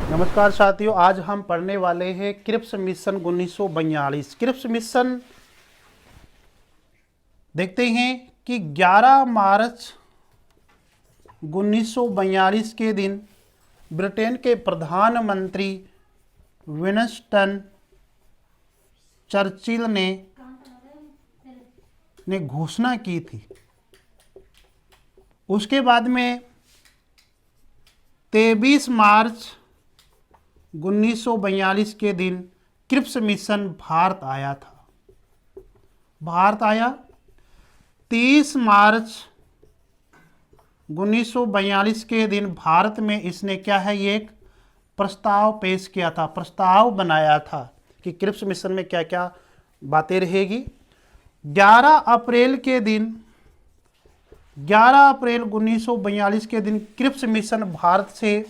नमस्कार साथियों, आज हम पढ़ने वाले हैं क्रिप्स मिशन 1942। क्रिप्स मिशन देखते हैं कि 11 मार्च 1942 के दिन ब्रिटेन के प्रधानमंत्री विंस्टन चर्चिल ने घोषणा की थी। उसके बाद में 23 मार्च 1942 के दिन क्रिप्स मिशन भारत आया था। भारत आया 30 मार्च 1942 के दिन भारत में इसने क्या है, ये एक प्रस्ताव पेश किया था, प्रस्ताव बनाया था कि क्रिप्स मिशन में क्या क्या बातें रहेगी। 11 अप्रैल 1942 के दिन क्रिप्स मिशन भारत से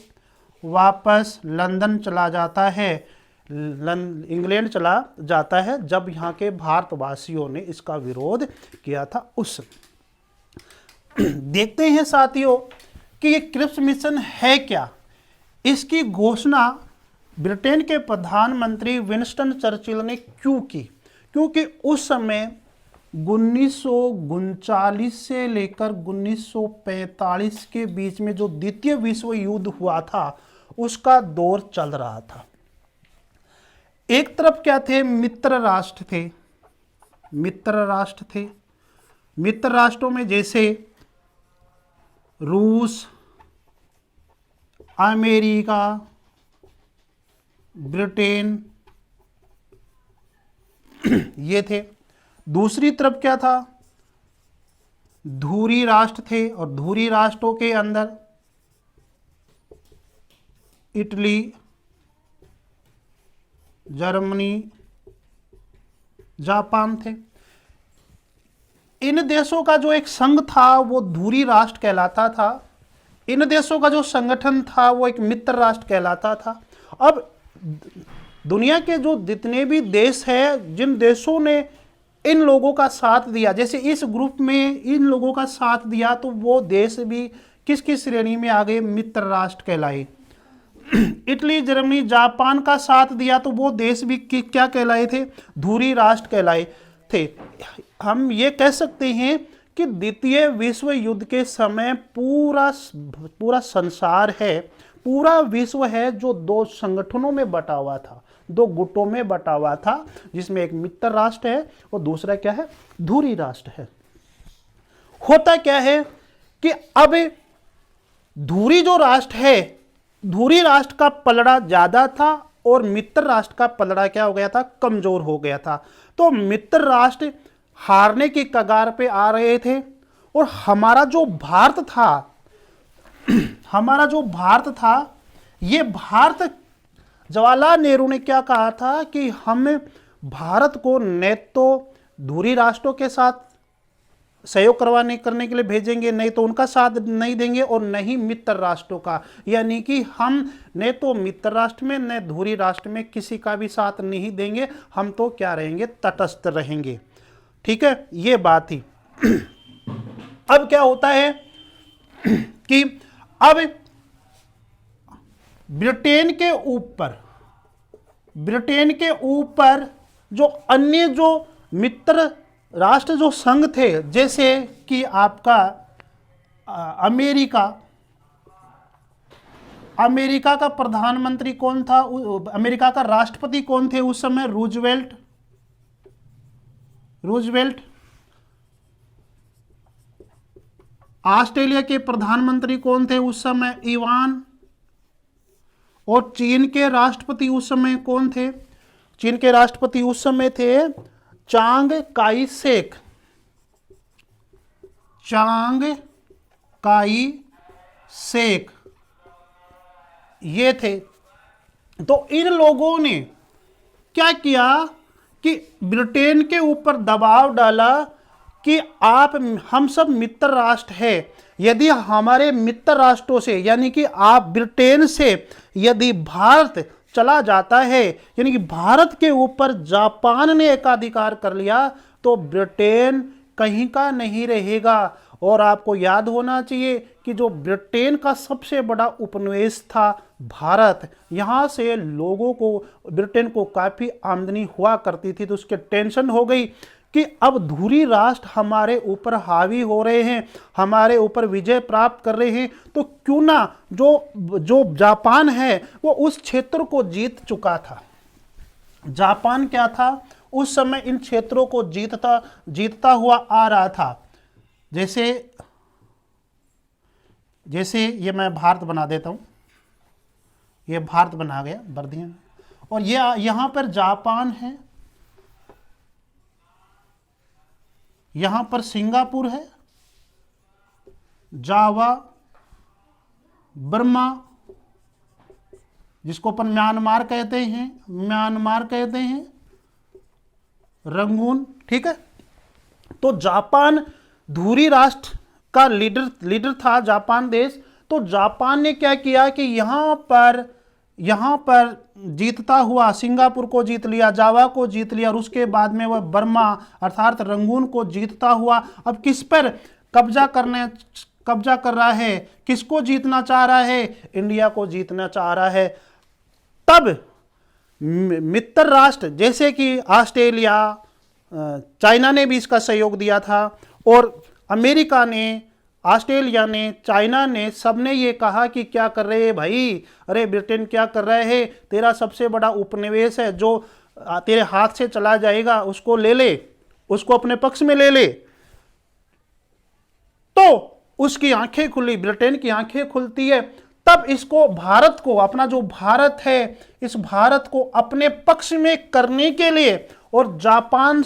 वापस लंदन चला जाता है, इंग्लैंड चला जाता है, जब यहाँ के भारतवासियों ने इसका विरोध किया था। उस देखते हैं साथियों कि ये क्रिप्स मिशन है क्या। इसकी घोषणा ब्रिटेन के प्रधानमंत्री विंस्टन चर्चिल ने क्यों की? क्योंकि उस समय 1939 से लेकर 1945 के बीच में जो द्वितीय विश्व युद्ध हुआ था उसका दौर चल रहा था। एक तरफ क्या थे, मित्र राष्ट्र थे। मित्र राष्ट्रों में जैसे रूस, अमेरिका, ब्रिटेन ये थे। दूसरी तरफ क्या था, धुरी राष्ट्र थे, और धुरी राष्ट्रों के अंदर इटली, जर्मनी, जापान थे। इन देशों का जो एक संघ था वो धुरी राष्ट्र कहलाता था। इन देशों का जो संगठन था वो एक मित्र राष्ट्र कहलाता था। अब दुनिया के जो जितने भी देश हैं, जिन देशों ने इन लोगों का साथ दिया, जैसे इस ग्रुप में इन लोगों का साथ दिया, तो वो देश भी किस किस श्रेणी में आ गए, मित्र राष्ट्र कहलाए। इटली, जर्मनी, जापान का साथ दिया तो वो देश भी क्या कहलाए थे, धुरी राष्ट्र कहलाए थे। हम ये कह सकते हैं कि द्वितीय विश्व युद्ध के समय पूरा संसार है, पूरा विश्व है जो दो संगठनों में बटा हुआ था, दो गुटों में बटा हुआ था, जिसमें एक मित्र राष्ट्र है और दूसरा क्या है, धुरी राष्ट्र है। होता क्या है कि अब धुरी जो राष्ट्र है, धुरी राष्ट्र का पलड़ा ज्यादा था और मित्र राष्ट्र का पलड़ा क्या हो गया था, कमजोर हो गया था। तो मित्र राष्ट्र हारने की कगार पे आ रहे थे और हमारा जो भारत था, ये भारत, जवाहरलाल नेहरू ने क्या कहा था कि हम भारत को न तो धुरी राष्ट्रों के साथ सहयोग करने के लिए भेजेंगे, नहीं तो उनका साथ नहीं देंगे, और नहीं मित्र राष्ट्रों का, यानी कि हम न तो मित्र राष्ट्र में न धुरी राष्ट्र में किसी का भी साथ नहीं देंगे, हम तो क्या रहेंगे, तटस्थ रहेंगे। ठीक है, ये बात थी। अब क्या होता है कि अब ब्रिटेन के ऊपर जो अन्य जो मित्र राष्ट्र जो संघ थे, जैसे कि आपका अमेरिका का प्रधानमंत्री कौन था, अमेरिका का राष्ट्रपति कौन थे उस समय, रूजवेल्ट। ऑस्ट्रेलिया के प्रधानमंत्री कौन थे उस समय, इवान। और चीन के राष्ट्रपति उस समय कौन थे, चीन के राष्ट्रपति उस समय थे चांग काई शेक, ये थे। तो इन लोगों ने क्या किया कि ब्रिटेन के ऊपर दबाव डाला कि हम सब मित्र राष्ट्र है, यदि हमारे मित्र राष्ट्रों से, यानी कि आप ब्रिटेन से यदि भारत चला जाता है, यानी कि भारत के ऊपर जापान ने एकाधिकार कर लिया, तो ब्रिटेन कहीं का नहीं रहेगा। और आपको याद होना चाहिए कि जो ब्रिटेन का सबसे बड़ा उपनिवेश था भारत, यहाँ से लोगों को, ब्रिटेन को काफ़ी आमदनी हुआ करती थी, तो उसके टेंशन हो गई कि अब धुरी राष्ट्र हमारे ऊपर हावी हो रहे हैं, हमारे ऊपर विजय प्राप्त कर रहे हैं, तो क्यों ना जो जापान है वो उस क्षेत्र को जीत चुका था। जापान क्या था, उस समय इन क्षेत्रों को जीतता हुआ आ रहा था। जैसे ये मैं भारत बना देता हूँ, ये भारत बना गया बर्दिया, और ये यहाँ पर जापान है, यहाँ पर सिंगापुर है, जावा, बर्मा, जिसको अपन म्यांमार कहते हैं, रंगून, ठीक है। तो जापान धुरी राष्ट्र का लीडर था जापान देश। तो जापान ने क्या किया कि यहाँ पर जीतता हुआ सिंगापुर को जीत लिया, जावा को जीत लिया, और उसके बाद में वह बर्मा अर्थात रंगून को जीतता हुआ अब किस पर कब्जा कर रहा है, किसको जीतना चाह रहा है, इंडिया को जीतना चाह रहा है। तब मित्र राष्ट्र जैसे कि ऑस्ट्रेलिया, चाइना ने भी इसका सहयोग दिया था, और अमेरिका ने, ऑस्ट्रेलिया ने, चाइना ने, सबने ये कहा कि क्या कर रहे हैं भाई, अरे ब्रिटेन क्या कर रहे हैं, तेरा सबसे बड़ा उपनिवेश है जो तेरे हाथ से चला जाएगा, उसको ले ले, उसको अपने पक्ष में ले ले। तो उसकी आंखें खुली, ब्रिटेन की आंखें खुलती है। तब इसको, भारत को, अपना जो भारत है, इस भारत को अपने पक्ष में करने के लिए, और जापान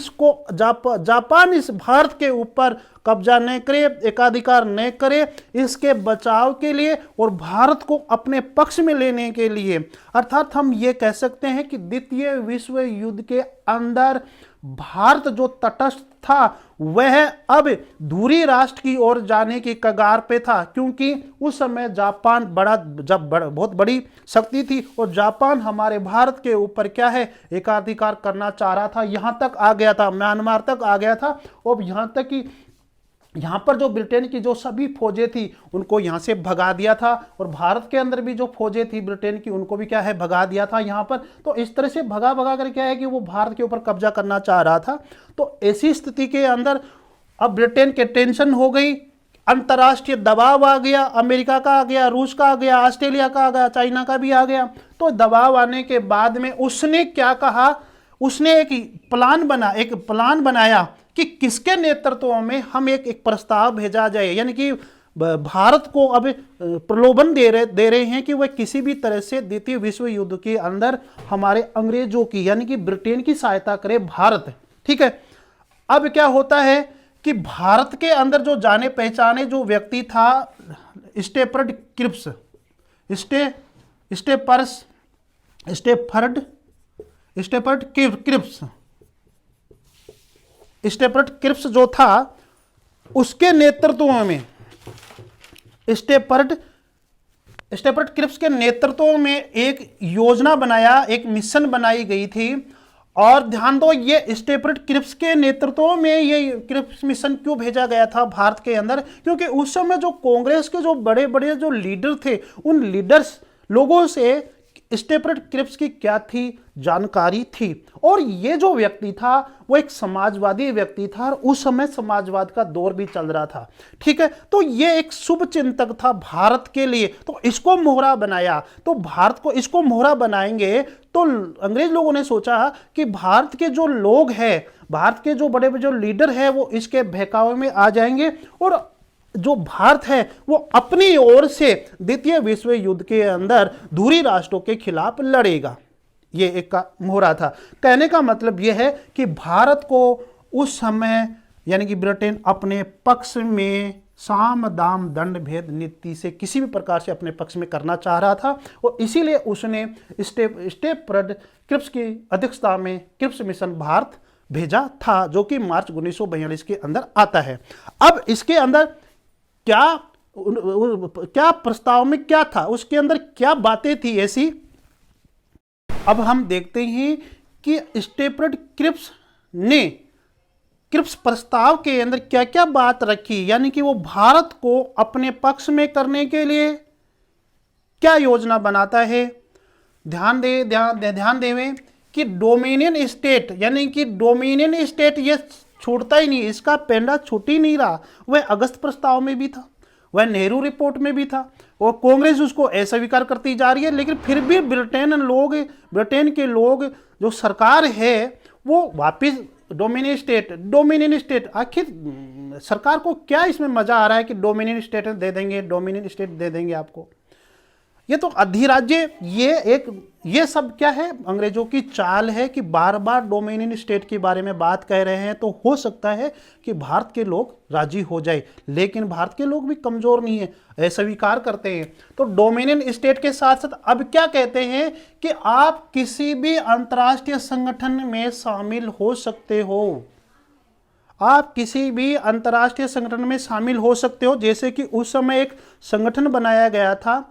इस भारत के ऊपर कब्जा न करे, एकाधिकार न करे, इसके बचाव के लिए और भारत को अपने पक्ष में लेने के लिए, अर्थात हम ये कह सकते हैं कि द्वितीय विश्व युद्ध के अंदर भारत जो तटस्थ था वह अब धुरी राष्ट्र की ओर जाने की कगार पे था, क्योंकि उस समय जापान बहुत बड़ी शक्ति थी, और जापान हमारे भारत के ऊपर क्या है, एकाधिकार करना चाह रहा था। यहाँ तक आ गया था, म्यांमार तक आ गया था, और यहाँ तक कि यहाँ पर जो ब्रिटेन की जो सभी फौजें थी उनको यहाँ से भगा दिया था, और भारत के अंदर भी जो फौजें थी ब्रिटेन की उनको भी क्या है, भगा दिया था यहाँ पर। तो इस तरह से भगा कर क्या है कि वो भारत के ऊपर कब्जा करना चाह रहा था। तो ऐसी स्थिति के अंदर अब ब्रिटेन के टेंशन हो गई, अंतर्राष्ट्रीय दबाव आ गया, अमेरिका का आ गया, रूस का आ गया, ऑस्ट्रेलिया का आ गया, चाइना का भी आ गया। तो दबाव आने के बाद में उसने क्या कहा, उसने एक प्लान बनाया कि किसके नेतृत्व में हम एक प्रस्ताव भेजा जाए, यानी कि भारत को अब प्रलोभन दे रहे हैं कि वह किसी भी तरह से द्वितीय विश्व युद्ध के अंदर हमारे अंग्रेजों की, यानी कि ब्रिटेन की सहायता करे भारत, ठीक है। अब क्या होता है कि भारत के अंदर जो जाने पहचाने जो व्यक्ति था, स्टेफर्ड क्रिप्स जो था, उसके नेतृत्व में, स्टेफर्ड क्रिप्स के नेतृत्व में एक योजना बनाया, एक मिशन बनाई गई थी। और ध्यान दो, ये स्टेफर्ड क्रिप्स के नेतृत्व में ये क्रिप्स मिशन क्यों भेजा गया था भारत के अंदर, क्योंकि उस समय जो कांग्रेस के जो बड़े बड़े जो लीडर थे, उन लीडर्स लोगों से स्टेफर्ड क्रिप्स की क्या थी, जानकारी थी। और ये जो व्यक्ति था वो एक समाजवादी व्यक्ति था, और उस समय समाजवाद का दौर भी चल रहा था, ठीक है। तो ये एक शुभ चिंतक था भारत के लिए, तो इसको मोहरा बनाया। तो भारत को इसको मोहरा बनाएंगे तो अंग्रेज लोगों ने सोचा कि भारत के जो लोग हैं, भारत के जो बड़े बड़े जो लीडर हैं, वो इसके बहकावे में आ जाएंगे, और जो भारत है वो अपनी ओर से द्वितीय विश्व युद्ध के अंदर धुरी राष्ट्रों के खिलाफ लड़ेगा। ये एक का मोहरा था। कहने का मतलब यह है कि भारत को उस समय, यानी कि ब्रिटेन अपने पक्ष में साम दाम दंड भेद नीति से किसी भी प्रकार से अपने पक्ष में करना चाह रहा था, और इसीलिए उसने स्टेफर्ड क्रिप्स की अध्यक्षता में क्रिप्स मिशन भारत भेजा था, जो कि मार्च 1942 के अंदर आता है। अब इसके अंदर क्या प्रस्ताव में क्या था, उसके अंदर क्या बातें थी ऐसी, अब हम देखते हैं कि स्टेफर्ड क्रिप्स ने क्रिप्स प्रस्ताव के अंदर क्या क्या बात रखी, यानी कि वो भारत को अपने पक्ष में करने के लिए क्या योजना बनाता है। ध्यान देवें कि डोमिनियन स्टेट, यानी कि डोमिनियन स्टेट ये छूटता ही नहीं, इसका पेंडा छूट ही नहीं रहा। वह अगस्त प्रस्ताव में भी था, वह नेहरू रिपोर्ट में भी था, और कांग्रेस उसको अस्वीकार करती जा रही है। लेकिन फिर भी ब्रिटेन के लोग, जो सरकार है, वो वापिस डोमिनियन स्टेट आखिर सरकार को क्या इसमें मजा आ रहा है कि डोमिनियन स्टेट दे देंगे आपको। ये तो अधिराज्य, ये सब क्या है, अंग्रेजों की चाल है कि बार बार डोमिनियन स्टेट के बारे में बात कह रहे हैं, तो हो सकता है कि भारत के लोग राजी हो जाए। लेकिन भारत के लोग भी कमजोर नहीं है, अस्वीकार करते हैं। तो डोमिनियन स्टेट के साथ साथ अब क्या कहते हैं कि आप किसी भी अंतर्राष्ट्रीय संगठन में शामिल हो सकते हो, आप किसी भी अंतर्राष्ट्रीय संगठन में शामिल हो सकते हो। जैसे कि उस समय एक संगठन बनाया गया था,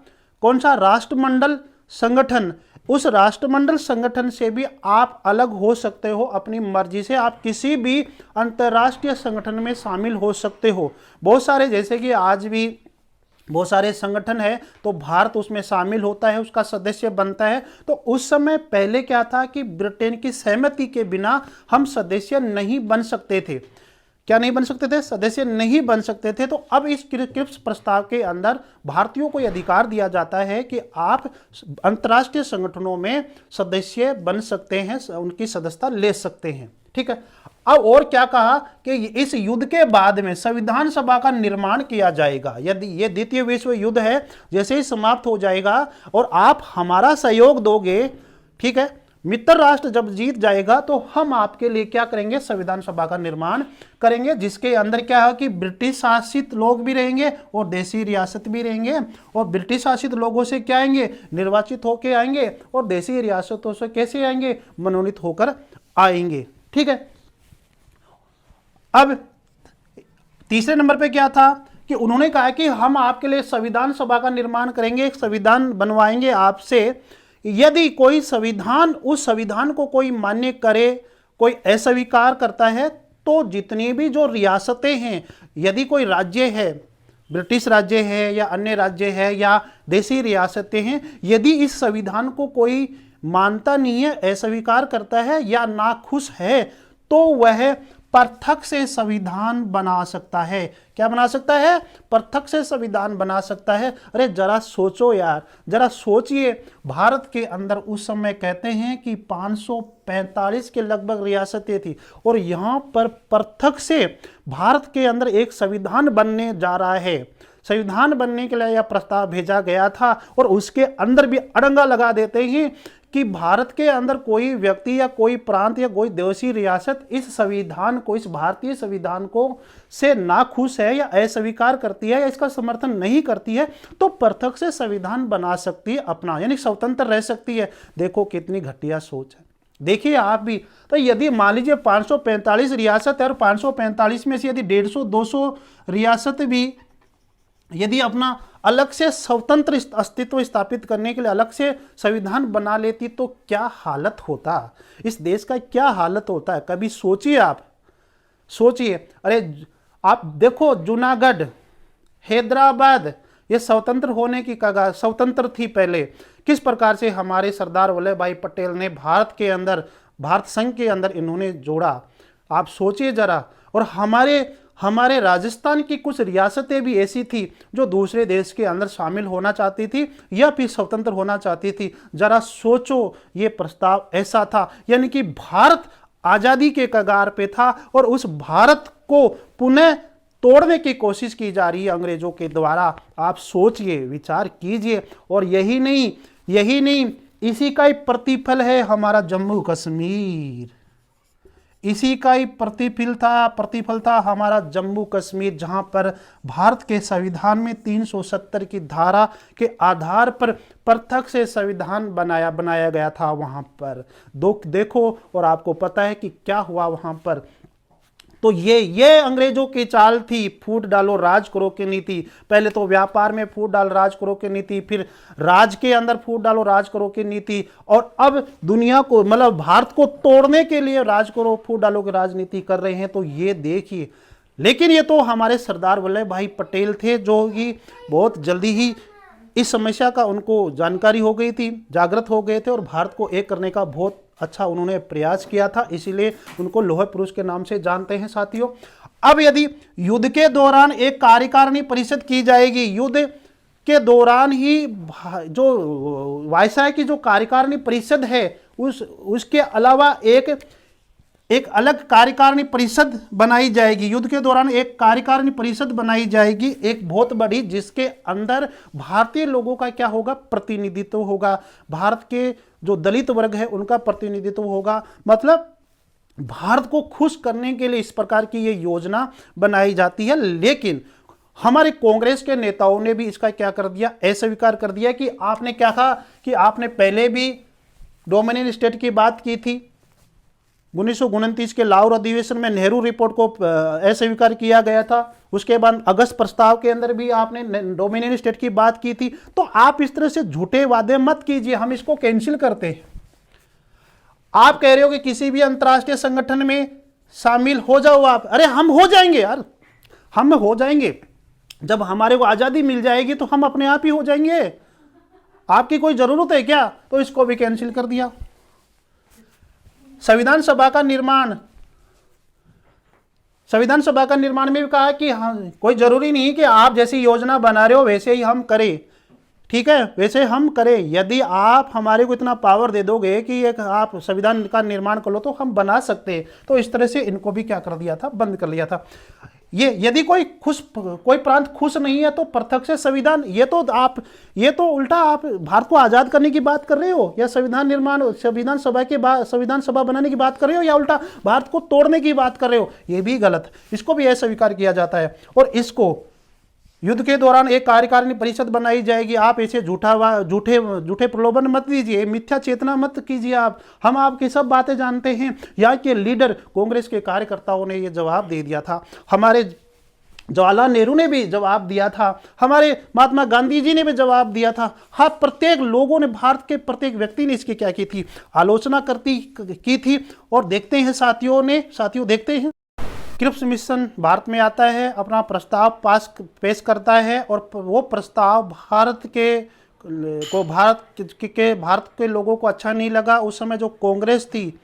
कौन सा, राष्ट्रमंडल संगठन। उस राष्ट्रमंडल संगठन से भी आप अलग हो सकते हो, अपनी मर्जी से आप किसी भी अंतर्राष्ट्रीय संगठन में शामिल हो सकते हो। बहुत सारे, जैसे कि आज भी बहुत सारे संगठन है, तो भारत उसमें शामिल होता है, उसका सदस्य बनता है। तो उस समय पहले क्या था कि ब्रिटेन की सहमति के बिना हम सदस्य नहीं बन सकते थे। क्या नहीं बन सकते थे? सदस्य नहीं बन सकते थे। तो अब इस क्रिप्स प्रस्ताव के अंदर भारतीयों को अधिकार दिया जाता है कि आप अंतर्राष्ट्रीय संगठनों में सदस्य बन सकते हैं, उनकी सदस्यता ले सकते हैं। ठीक है। अब और क्या कहा कि इस युद्ध के बाद में संविधान सभा का निर्माण किया जाएगा। यदि ये द्वितीय विश्व युद्ध है, जैसे ही समाप्त हो जाएगा और आप हमारा सहयोग दोगे, ठीक है, मित्र राष्ट्र जब जीत जाएगा तो हम आपके लिए क्या करेंगे, संविधान सभा का निर्माण करेंगे, जिसके अंदर क्या है कि ब्रिटिश शासित लोग भी रहेंगे और देशी रियासत भी रहेंगे। और ब्रिटिश शासित लोगों से क्या आएंगे, निर्वाचित होकर आएंगे, और देशी रियासतों से कैसे आएंगे, मनोनीत होकर आएंगे। ठीक है। अब तीसरे नंबर पे क्या था कि उन्होंने कहा कि हम आपके लिए संविधान सभा का निर्माण करेंगे, एक संविधान बनवाएंगे आपसे। यदि कोई संविधान, उस संविधान को कोई मान्य करे, कोई अस्वीकार करता है, तो जितनी भी जो रियासतें हैं, यदि कोई राज्य है, ब्रिटिश राज्य है या अन्य राज्य है या देशी रियासतें हैं, यदि इस संविधान को कोई मानता नहीं है, अस्वीकार करता है या नाखुश है, तो वह पृथक से संविधान बना सकता है। क्या बना सकता है? पृथक से संविधान बना सकता है। अरे जरा सोचो यार, जरा सोचिए, भारत के अंदर उस समय कहते हैं कि 545 के लगभग रियासतें थी, और यहाँ पर पृथक से भारत के अंदर एक संविधान बनने जा रहा है। संविधान बनने के लिए यह प्रस्ताव भेजा गया था, और उसके अंदर भी अड़ंगा लगा देते हैं कि भारत के अंदर कोई व्यक्ति या कोई प्रांत या कोई देशी रियासत इस संविधान को, इस भारतीय संविधान को से नाखुश है या अस्वीकार करती है या इसका समर्थन नहीं करती है, तो पृथक से संविधान बना सकती है अपना, यानी स्वतंत्र रह सकती है। देखो कितनी घटिया सोच है। देखिए आप भी, तो यदि मान लीजिए 545 रियासत है और 545 में से यदि 150-200 रियासत भी यदि अपना अलग से स्वतंत्र अस्तित्व स्थापित करने के लिए अलग से संविधान बना लेती, तो क्या हालत होता, इस देश का क्या हालत होता है। कभी सोचिए, आप सोचिए। अरे आप देखो, जूनागढ़, हैदराबाद, ये स्वतंत्र होने की कगार, स्वतंत्र थी पहले, किस प्रकार से हमारे सरदार वल्लभ भाई पटेल ने भारत के अंदर, भारत संघ के अंदर इन्होंने जोड़ा। आप सोचिए जरा। और हमारे राजस्थान की कुछ रियासतें भी ऐसी थी जो दूसरे देश के अंदर शामिल होना चाहती थी या फिर स्वतंत्र होना चाहती थी। जरा सोचो, ये प्रस्ताव ऐसा था, यानी कि भारत आज़ादी के कगार पे था और उस भारत को पुनः तोड़ने की कोशिश की जा रही है अंग्रेजों के द्वारा। आप सोचिए, विचार कीजिए। और यही नहीं, इसी का ही प्रतिफल है हमारा जम्मू कश्मीर। इसी का ही प्रतिफल था हमारा जम्मू कश्मीर, जहां पर भारत के संविधान में 370 की धारा के आधार पर पृथक से संविधान बनाया गया था। वहां पर देखो, और आपको पता है कि क्या हुआ वहां पर। तो ये अंग्रेजों की चाल थी, फूट डालो राज करो की नीति। पहले तो व्यापार में फूट डाल राज करो की नीति, फिर राज के अंदर फूट डालो राज करो की नीति, और अब दुनिया को मतलब भारत को तोड़ने के लिए राज करो फूट डालो की राजनीति कर रहे हैं। तो ये देखिए, लेकिन ये तो हमारे सरदार वल्लभ भाई पटेल थे जो कि बहुत जल्दी ही इस समस्या का उनको जानकारी हो गई थी, जागृत हो गए थे, और भारत को एक करने का बहुत अच्छा उन्होंने प्रयास किया था, इसीलिए उनको लौह पुरुष के नाम से जानते हैं साथियों। अब यदि युद्ध के दौरान एक कार्यकारिणी परिषद की जाएगी, युद्ध के दौरान ही जो वायसराय की जो कार्यकारिणी परिषद है उसके अलावा एक अलग कार्यकारिणी परिषद बनाई जाएगी। युद्ध के दौरान एक कार्यकारिणी परिषद बनाई जाएगी, एक बहुत बड़ी, जिसके अंदर भारतीय लोगों का क्या होगा, प्रतिनिधित्व होगा। भारत के जो दलित वर्ग है उनका प्रतिनिधित्व होगा। मतलब भारत को खुश करने के लिए इस प्रकार की ये योजना बनाई जाती है। लेकिन हमारे कांग्रेस के नेताओं ने भी इसका क्या कर दिया, अस्वीकार कर दिया कि आपने क्या कहा कि आपने पहले भी डोमिनियन स्टेट की बात की थी। 1929 के लाहौर अधिवेशन में नेहरू रिपोर्ट को अस्वीकार किया गया था। उसके बाद अगस्त प्रस्ताव के अंदर भी आपने डोमिनियन स्टेट की बात की थी। तो आप इस तरह से झूठे वादे मत कीजिए, हम इसको कैंसिल करते हैं। आप कह रहे हो कि किसी भी अंतर्राष्ट्रीय संगठन में शामिल हो जाओ आप, अरे हम हो जाएंगे यार, हम हो जाएंगे। जब हमारे को आज़ादी मिल जाएगी तो हम अपने आप ही हो जाएंगे, आपकी कोई ज़रूरत है क्या? तो इसको भी कैंसिल कर दिया। संविधान सभा का निर्माण, संविधान सभा का निर्माण में भी कहा कि हाँ, कोई जरूरी नहीं कि आप जैसी योजना बना रहे हो वैसे ही हम करें, ठीक है, वैसे हम करें। यदि आप हमारे को इतना पावर दे दोगे कि एक आप संविधान का निर्माण कर लो तो हम बना सकते हैं। तो इस तरह से इनको भी क्या कर दिया था, बंद कर लिया था। ये यदि कोई प्रांत खुश नहीं है तो पृथक से संविधान, ये तो उल्टा आप भारत को आज़ाद करने की बात कर रहे हो, या संविधान निर्माण, संविधान सभा बनाने की बात कर रहे हो, या उल्टा भारत को तोड़ने की बात कर रहे हो? ये भी गलत, इसको भी अस्वीकार किया जाता है। और इसको युद्ध के दौरान एक कार्यकारिणी परिषद बनाई जाएगी। आप ऐसे झूठे प्रलोभन मत दीजिए, मिथ्या चेतना मत कीजिए। हम आपकी सब बातें जानते हैं। यहाँ के लीडर कांग्रेस के कार्यकर्ताओं ने ये जवाब दे दिया था, हमारे जवाहरलाल नेहरू ने भी जवाब दिया था, हमारे महात्मा गांधी जी ने भी जवाब दिया था। हाँ, प्रत्येक लोगों ने, भारत के प्रत्येक व्यक्ति ने इसकी क्या की थी, आलोचना की थी। और देखते हैं साथियों देखते हैं, क्रिप्स मिशन भारत में आता है, अपना प्रस्ताव पेश करता है, और वो प्रस्ताव भारत के लोगों को अच्छा नहीं लगा। उस समय जो कांग्रेस थी,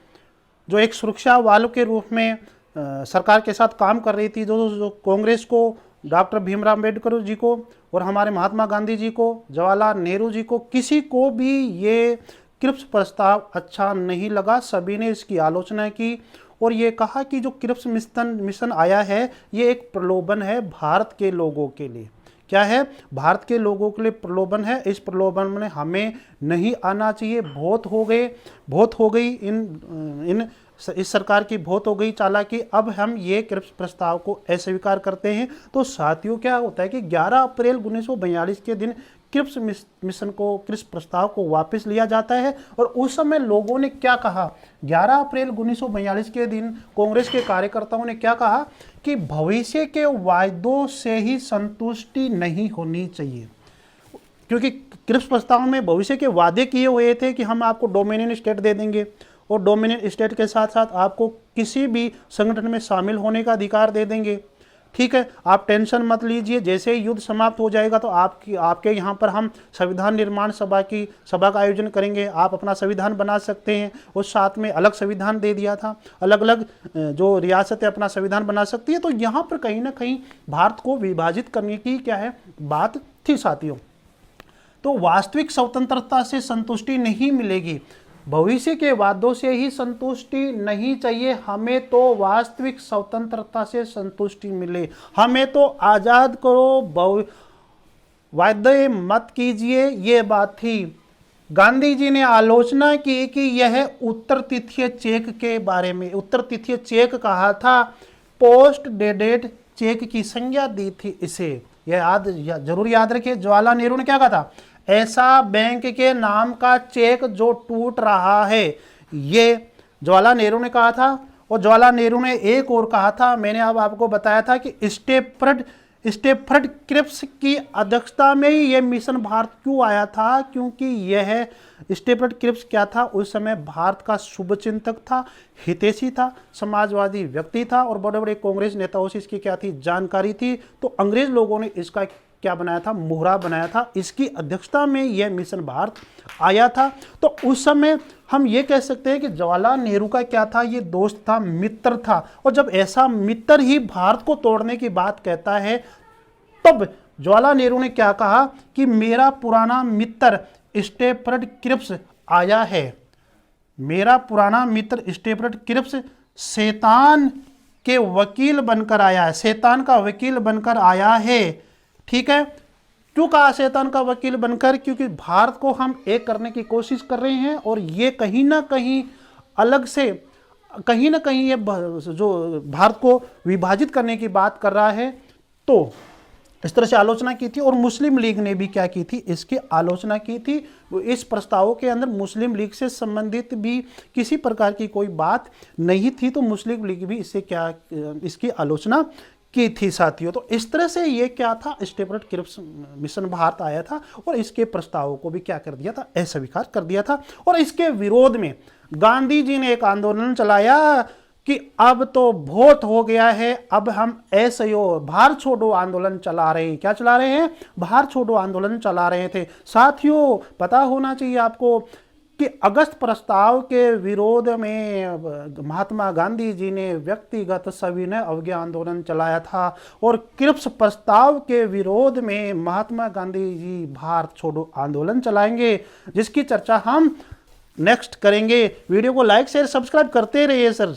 जो एक सुरक्षा वालों के रूप में सरकार के साथ काम कर रही थी, जो कांग्रेस को, डॉक्टर भीमराव अम्बेडकर जी को और हमारे महात्मा गांधी जी को, जवाहरलाल नेहरू जी को, किसी को भी ये क्रिप्स प्रस्ताव अच्छा नहीं लगा। सभी ने इसकी आलोचना की और ये कहा कि जो क्रिप्स मिशन आया है ये एक प्रलोभन है भारत के लोगों के लिए। क्या है? भारत के लोगों के लिए प्रलोभन है। इस प्रलोभन में हमें नहीं आना चाहिए। बहुत हो गई इस सरकार की बहुत हो गई चालाकी। अब हम ये क्रिप्स प्रस्ताव को अस्वीकार करते हैं। तो साथियों, क्या होता है कि 11 अप्रैल 1942 के दिन क्रिप्स प्रस्ताव को वापस लिया जाता है। और उस समय लोगों ने क्या कहा, 11 अप्रैल 1942 के दिन कांग्रेस के कार्यकर्ताओं ने क्या कहा कि भविष्य के वायदों से ही संतुष्टि नहीं होनी चाहिए, क्योंकि क्रिप्स प्रस्ताव में भविष्य के वादे किए हुए थे कि हम आपको डोमिनियन स्टेट दे देंगे और डोमिनियन स्टेट के साथ साथ आपको किसी भी संगठन में शामिल होने का अधिकार दे देंगे। ठीक है, आप टेंशन मत लीजिए, जैसे ही युद्ध समाप्त हो जाएगा तो आपके यहाँ पर हम संविधान निर्माण सभा का आयोजन करेंगे, आप अपना संविधान बना सकते हैं। और साथ में अलग संविधान दे दिया था, अलग अलग जो रियासतें अपना संविधान बना सकती है। तो यहाँ पर कहीं ना कहीं भारत को विभाजित करने की क्या है बात थी साथियों। तो वास्तविक स्वतंत्रता से संतुष्टि नहीं मिलेगी, भविष्य के वादों से ही संतुष्टि नहीं चाहिए। हमें तो वास्तविक स्वतंत्रता से संतुष्टि मिले, हमें तो आज़ाद करो, वादे मत कीजिए, ये बात थी। गांधी जी ने आलोचना की कि यह उत्तर तिथीय चेक के बारे में, उत्तर तिथीय चेक कहा था, पोस्ट डेटेड चेक की संज्ञा दी थी इसे। यह जरूर याद रखिए, जवाहरलाल नेहरू ने क्या कहा था, ऐसा बैंक के नाम का चेक जो टूट रहा है, ये जवाहरलाल नेहरू ने कहा था। और जवाहरलाल नेहरू ने एक और कहा था, मैंने अब आपको बताया था कि स्टेफर्ड क्रिप्स की अध्यक्षता में ही यह मिशन भारत क्यों आया था, क्योंकि यह स्टेफर्ड क्रिप्स क्या था, उस समय भारत का शुभचिंतक था, हितैषी था, समाजवादी व्यक्ति था और बड़े बड़े कांग्रेस नेताओं से इसकी क्या थी, जानकारी थी। तो अंग्रेज लोगों ने इसका क्या बनाया था, मोहरा बनाया था, इसकी अध्यक्षता में यह मिशन भारत आया था। तो उस समय हम ये कह सकते हैं कि जवाहरलाल नेहरू का क्या था, ये दोस्त था, मित्र था। और जब ऐसा मित्र ही भारत को तोड़ने की बात कहता है, तब जवाहरलाल नेहरू ने क्या कहा कि मेरा पुराना मित्र स्टेफर्ड क्रिप्स आया है, मेरा पुराना मित्र स्टेफर्ड क्रिप्स शैतान के वकील बनकर आया है, शैतान का वकील बनकर आया है। ठीक है, क्यों कहा शैतान का वकील बनकर, क्योंकि भारत को हम एक करने की कोशिश कर रहे हैं और ये कहीं ना कहीं अलग से, कहीं ना कहीं ये जो भारत को विभाजित करने की बात कर रहा है। तो इस तरह से आलोचना की थी और मुस्लिम लीग ने भी क्या की थी, इसकी आलोचना की थी। इस प्रस्तावों के अंदर मुस्लिम लीग से संबंधित भी किसी प्रकार की कोई बात नहीं थी, तो मुस्लिम लीग भी इससे क्या, इसकी आलोचना की थी साथियों। तो इस तरह से ये क्या था, स्टेफर्ड क्रिप्स मिशन भारत आया था और इसके प्रस्तावों को भी क्या कर दिया था, अस्वीकार कर दिया था। और इसके विरोध में गांधी जी ने एक आंदोलन चलाया कि अब तो बहुत हो गया है, अब हम भारत छोड़ो आंदोलन चला रहे हैं। क्या चला रहे हैं, भारत छोड़ो आंदोलन चला रहे थे। साथियों पता होना चाहिए आपको कि अगस्त प्रस्ताव के विरोध में महात्मा गांधी जी ने व्यक्तिगत सविनय अवज्ञा आंदोलन चलाया था और क्रिप्स प्रस्ताव के विरोध में महात्मा गांधी जी भारत छोड़ो आंदोलन चलाएंगे, जिसकी चर्चा हम नेक्स्ट करेंगे। वीडियो को लाइक शेयर सब्सक्राइब करते रहिए सर।